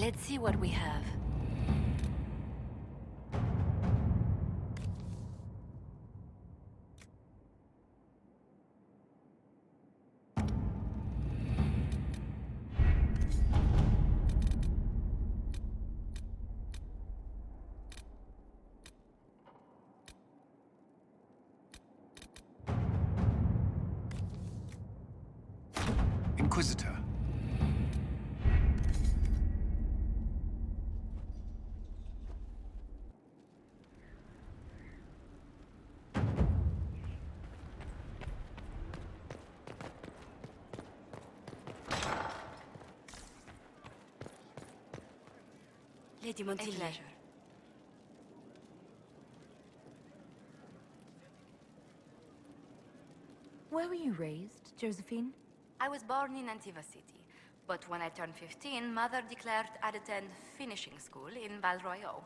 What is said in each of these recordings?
Let's see what we have. Inquisitor. Lady Montilla. Where were you raised, Josephine? I was born in Antiva City, but when I turned 15, Mother declared I'd attend finishing school in Val Royeaux.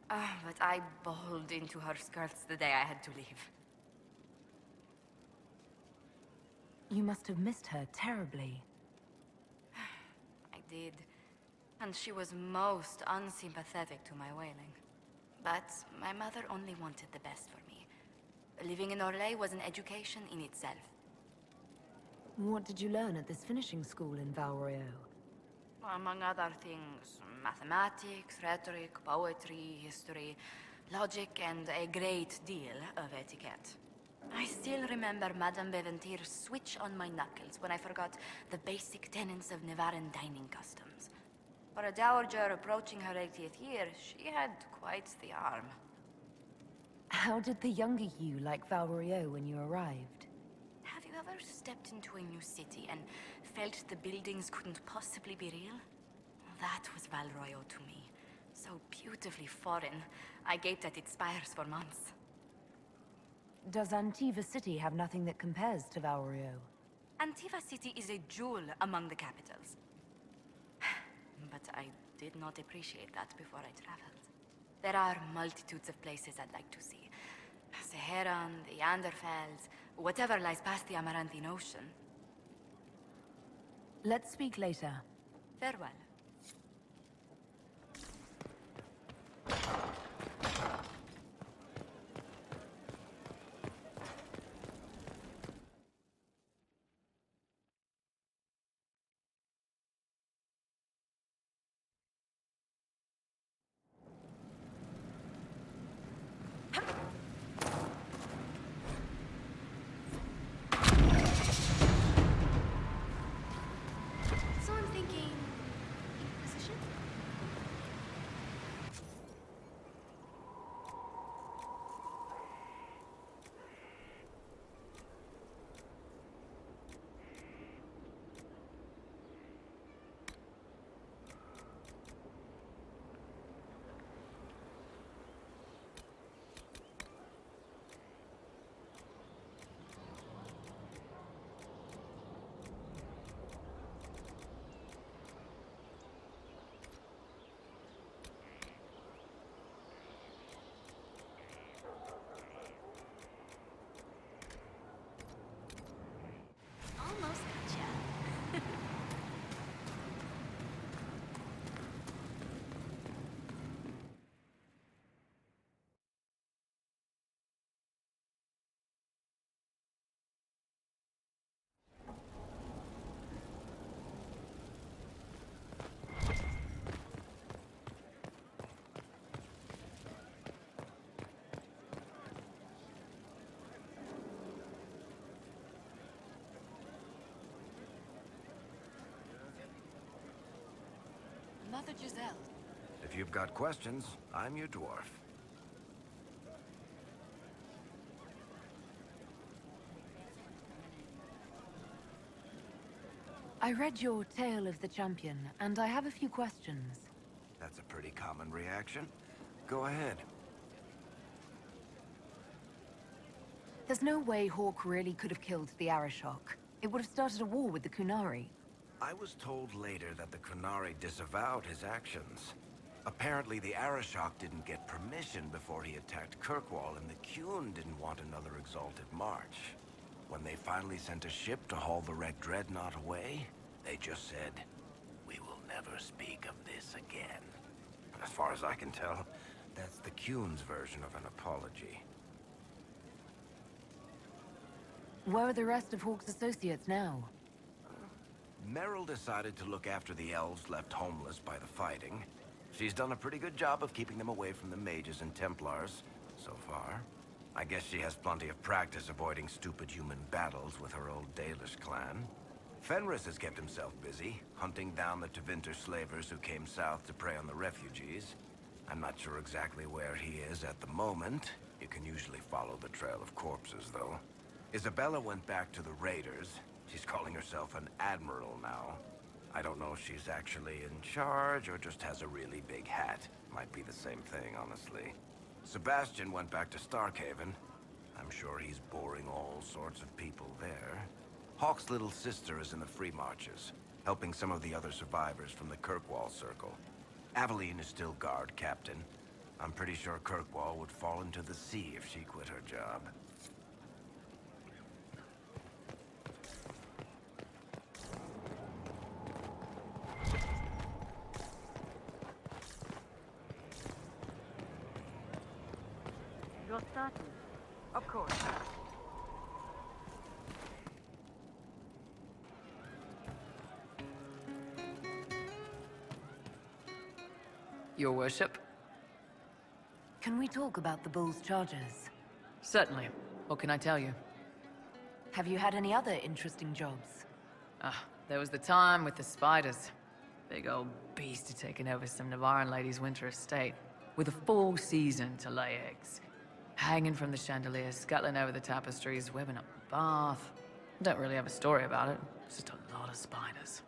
But I bawled into her skirts the day I had to leave. You must have missed her terribly. I did. And she was most unsympathetic to my wailing. But my mother only wanted the best for me. Living in Orlais was an education in itself. What did you learn at this finishing school in Val Royeaux? Among other things, mathematics, rhetoric, poetry, history, logic, and a great deal of etiquette. I still remember Madame Beventir's switch on my knuckles when I forgot the basic tenets of Nevaran dining customs. For a dowager approaching her 80th year, she had quite the arm. How did the younger you like Val Royeaux when you arrived? Have you ever stepped into a new city and felt the buildings couldn't possibly be real? That was Val Royeaux to me. So beautifully foreign, I gaped at its spires for months. Does Antiva City have nothing that compares to Val Royeaux? Antiva City is a jewel among the capitals. But I did not appreciate that before I traveled. There are multitudes of places I'd like to see. Saharan, the Yanderfelds, whatever lies past the Amaranthine Ocean. Let's speak later. Farewell. So I'm thinking... Inquisition? Almost gotcha. Mother Giselle. If you've got questions, I'm your dwarf. I read your Tale of the Champion, and I have a few questions. That's a pretty common reaction. Go ahead. There's no way Hawk really could have killed the Arishok. It would have started a war with the Kunari. I was told later that the Kunari disavowed his actions. Apparently the Arishok didn't get permission before he attacked Kirkwall, and the Qun didn't want another exalted march. When they finally sent a ship to haul the wrecked dreadnought away, they just said, "We will never speak of this again. As far as I can tell, that's the Kuhn's version of an apology. Where are the rest of Hawke's associates now? Meryl decided to look after the elves left homeless by the fighting. She's done a pretty good job of keeping them away from the mages and Templars, so far. I guess she has plenty of practice avoiding stupid human battles with her old Dalish clan. Fenris has kept himself busy, hunting down the Tevinter slavers who came south to prey on the refugees. I'm not sure exactly where he is at the moment. You can usually follow the trail of corpses, though. Isabella went back to the raiders. She's calling herself an admiral now. I don't know if she's actually in charge or just has a really big hat. Might be the same thing, honestly. Sebastian went back to Starkhaven. I'm sure he's boring all sorts of people there. Hawke's little sister is in the Free Marches, helping some of the other survivors from the Kirkwall Circle. Aveline is still guard captain. I'm pretty sure Kirkwall would fall into the sea if she quit her job. You're certain? Of course. Your worship? Can we talk about the bull's charges? Certainly. What can I tell you? Have you had any other interesting jobs? There was the time with the spiders. Big old beast had taken over some Navaran lady's winter estate, with a full season to lay eggs. Hanging from the chandelier, scuttling over the tapestries, webbing up the bath. Don't really have a story about it. It's just a lot of spiders.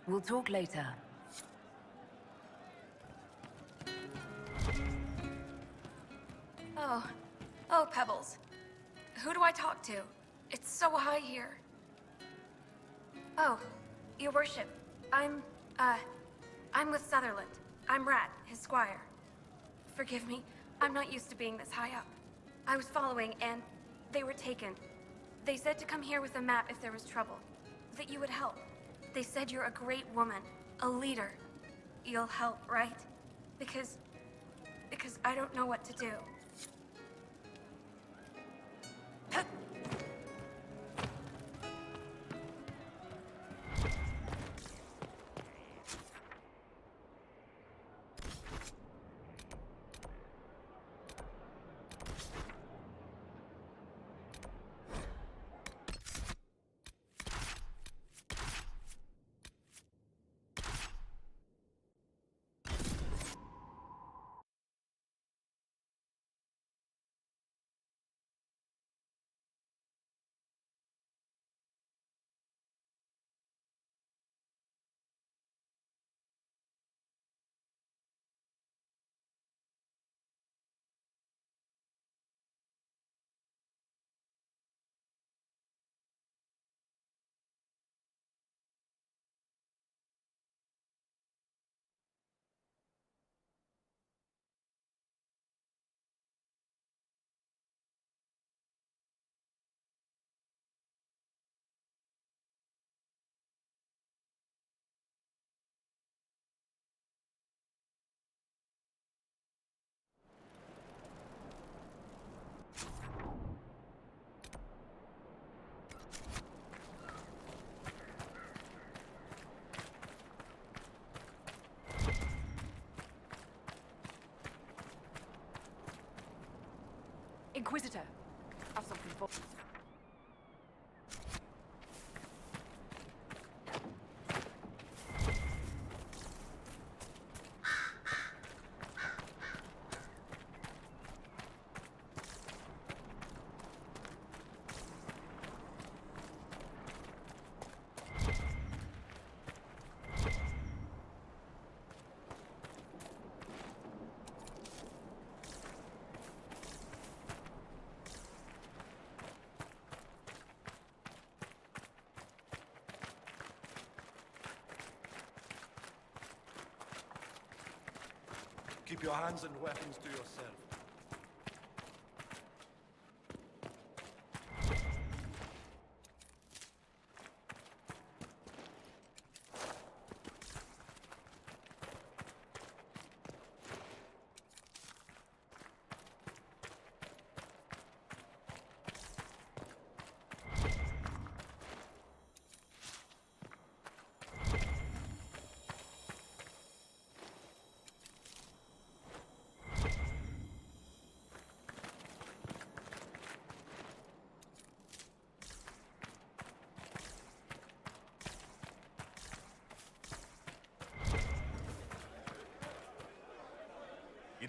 We'll talk later. Oh, Pebbles. Who do I talk to? It's so high here. Oh, your worship. I'm with Sutherland. I'm Rat, his squire. Forgive me, I'm not used to being this high up. I was following, and they were taken. They said to come here with a map if there was trouble. That you would help. They said you're a great woman, a leader. You'll help, right? Because I don't know what to do. Inquisitor, have something for... Keep your hands and weapons to yourself.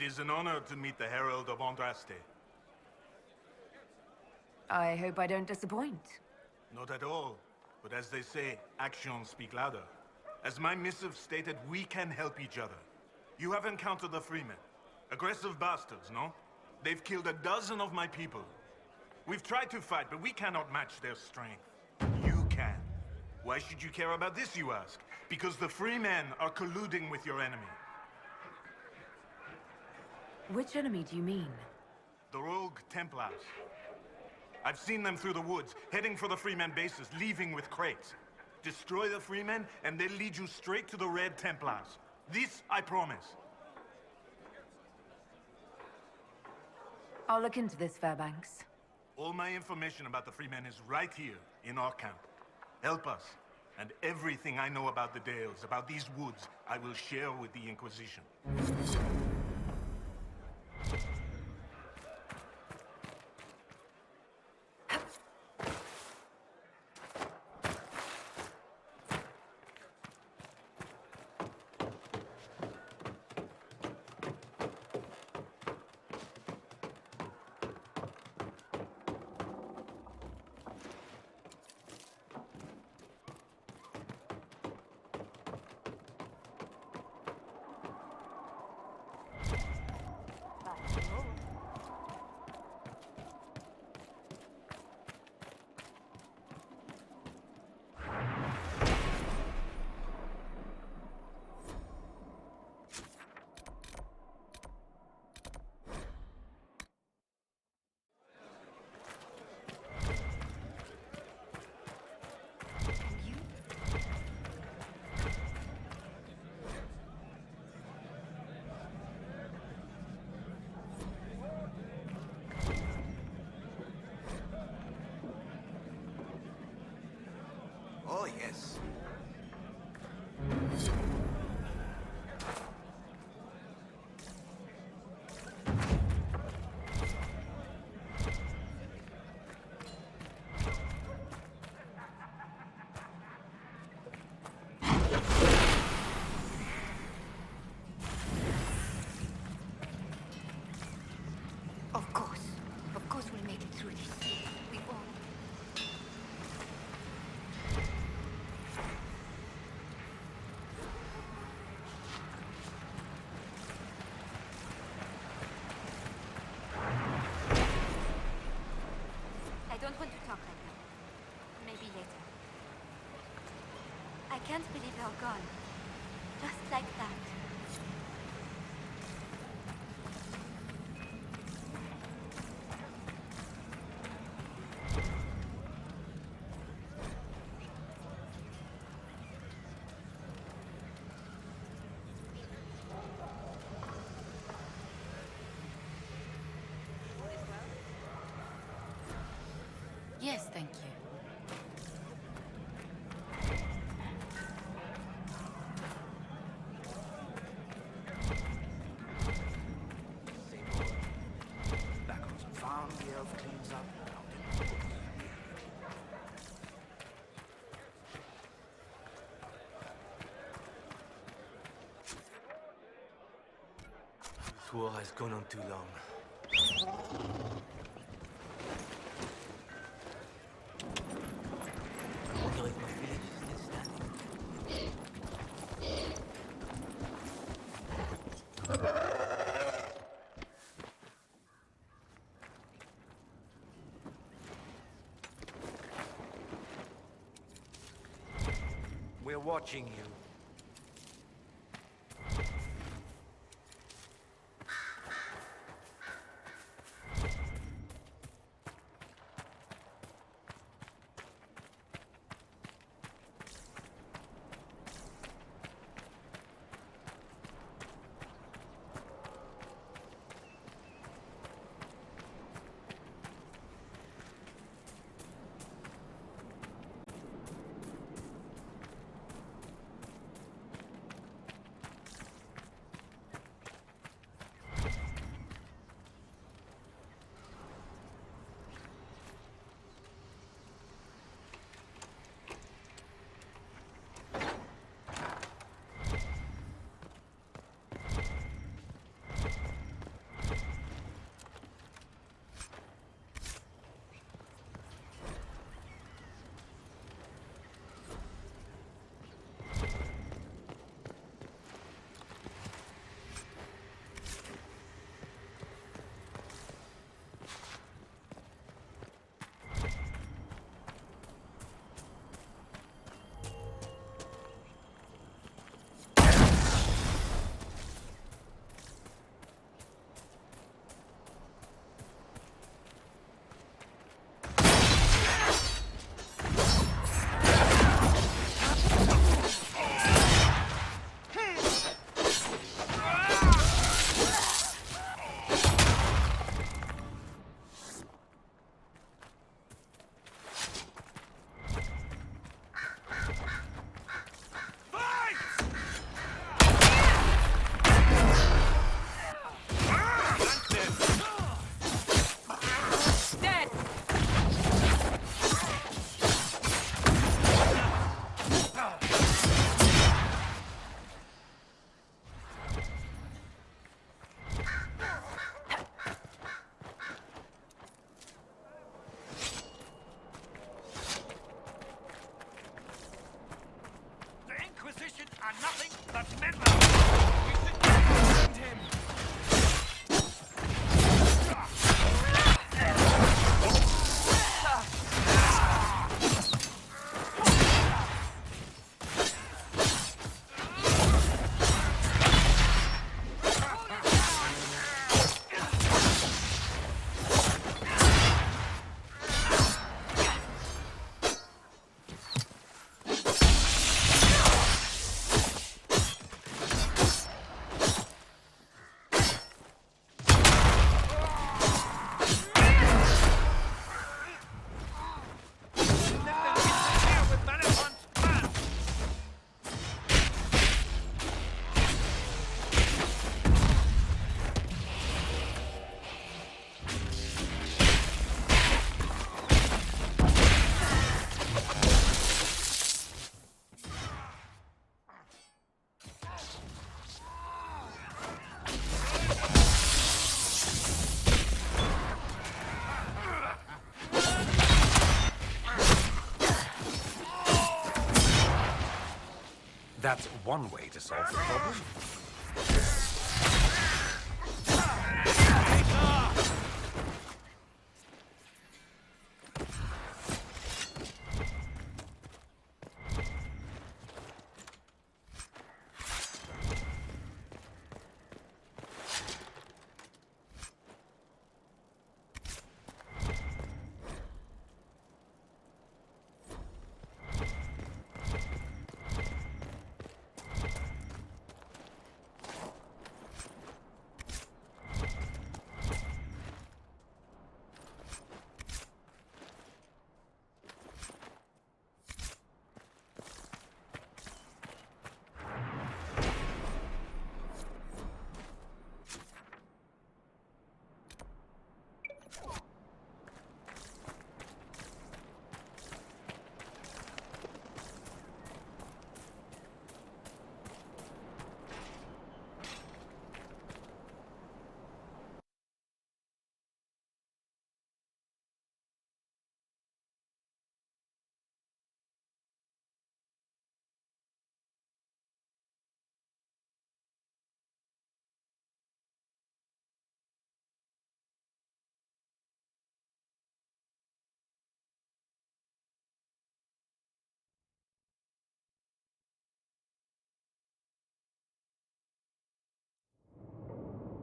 It is an honor to meet the Herald of Andraste. I hope I don't disappoint. Not at all. But as they say, actions speak louder. As my missive stated, we can help each other. You have encountered the Freemen. Aggressive bastards, no? They've killed a dozen of my people. We've tried to fight, but we cannot match their strength. You can. Why should you care about this, you ask? Because the Freemen are colluding with your enemy. Which enemy do you mean? The rogue Templars. I've seen them through the woods, heading for the Freemen bases, leaving with crates. Destroy the Freemen, and they'll lead you straight to the Red Templars. This I promise. I'll look into this, Fairbanks. All my information about the Freemen is right here, in our camp. Help us, and everything I know about the Dales, about these woods, I will share with the Inquisition. Oh, yes. Of course we'll make it through this. We won't. I don't want to talk right now. Maybe later. I can't believe you're gone. Just like that. Yes, thank you. Back on some farm, the elf cleans up. This war has gone on too long. I wonder if my village is still standing. We're watching you. That's one way to solve the problem.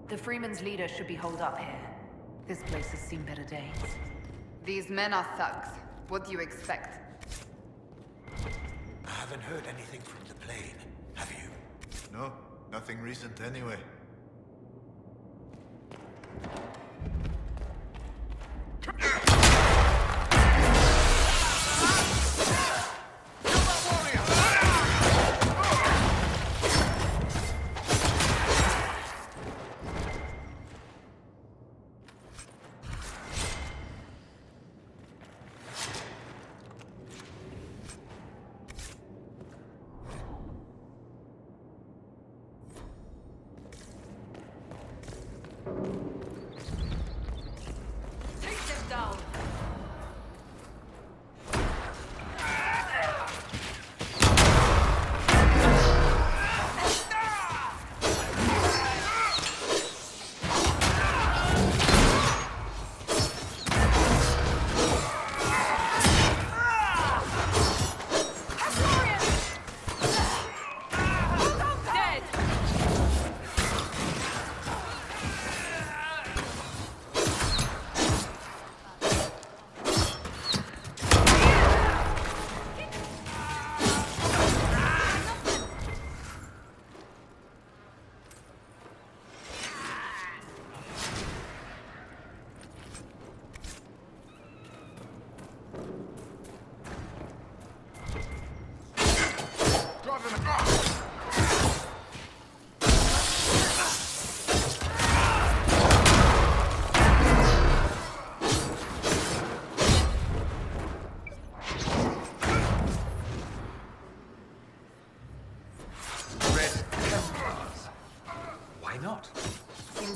The Freeman's leader should be holed up here. This place has seen better days. These men are thugs. What do you expect? I haven't heard anything from the plane. Have you? No, nothing recent anyway.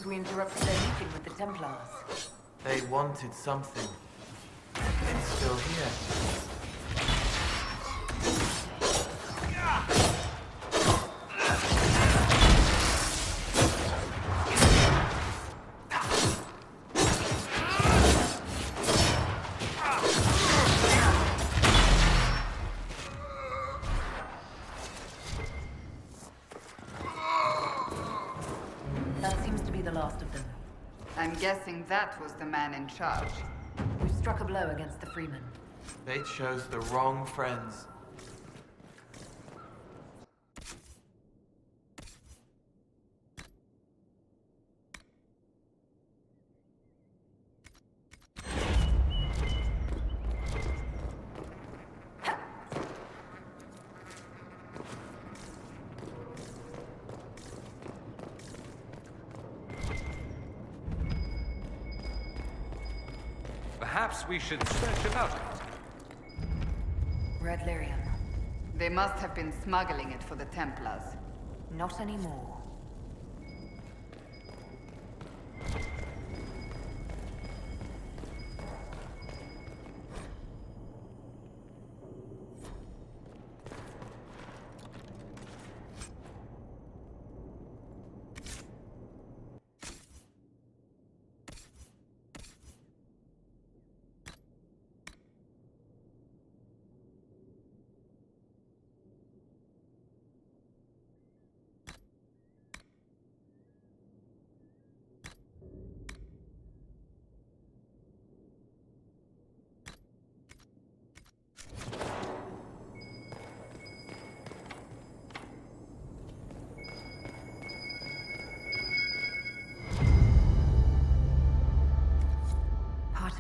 We interrupted their meeting with the Templars. They wanted something. It's still here. That seems to be the last of them. I'm guessing that was the man in charge. We've struck a blow against the Freemen. They chose the wrong friends. Perhaps we should search about it. Red lyrium. They must have been smuggling it for the Templars. Not anymore.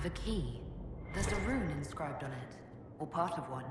The key. There's a rune inscribed on it. Or part of one.